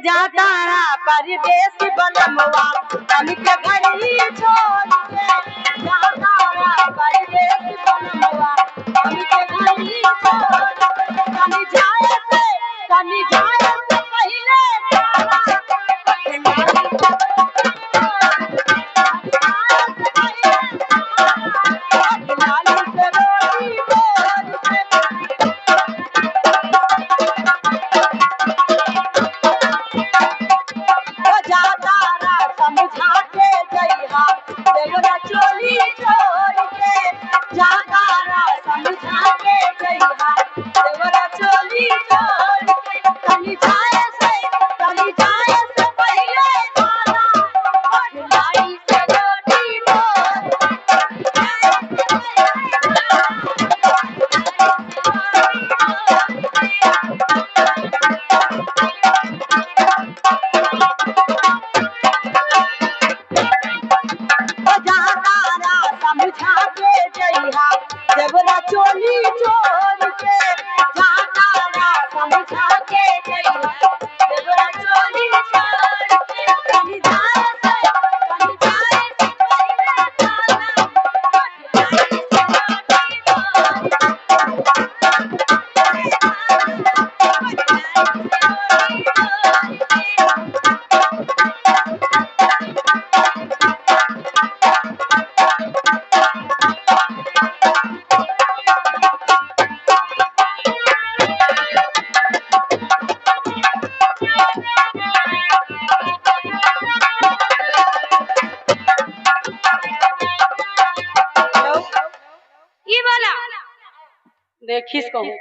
जाता परदेश बनमवा हम के घर ही छोड़ के जाता परदेश बनमवा हम के घर ही छोड़ के कनी जाए से पहले चोली छोड़ के जाता समझा के जइहा देवरा चोली छोड़ के कनी जाए से पहले खाना लाई से रोटी समझा के जइहा देवरा चोली छोड़ के जाता समझा के जइहा देवरा चोली छोड़ के कनी जाए से पहले खाना लाई से देखिस कहूँ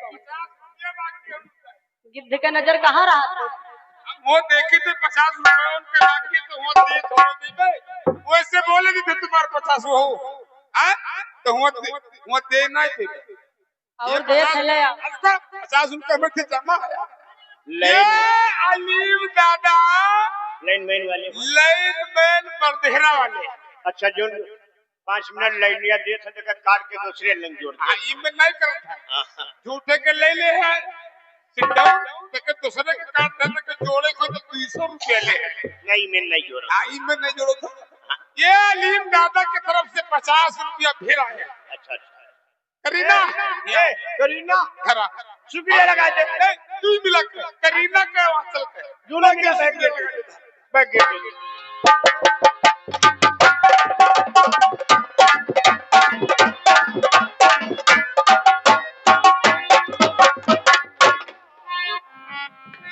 गिद्ध का नजर कहाँ रहा था वो देखी थे 50 रुपए उनके लाके तो वो दे थोड़ा दे वैसे बोले थे तुम्हारे 50 हो तो वो दे नहीं थे और देख ले 50 रुपए में थे जमा ले अलीम दादा लाइनमैन परदेहरा वाले अच्छा जो 5 मिनट लाइनिया दे सकते काट के दूसरे लंग जोड़ दे ई में नहीं करता है झूठे के ले ले है सिट डाउन के दूसरे के काट देने के जोड़े को तो 200 रुपए ले है नहीं मैं नहीं जोड़ा ई में नहीं जोड़ो तो ये अलीम दादा की तरफ से 50 रुपया फिर आया अच्छा करीना ये करीना खरा शुक्रिया लगा दे तू मिला करीना का वासल है जुड़ा के बैठ गए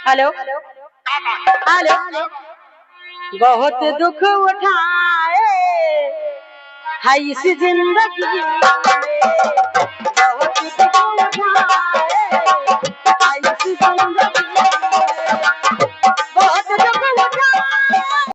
हेलो बहुत दुख उठाए है इस जिंदगी में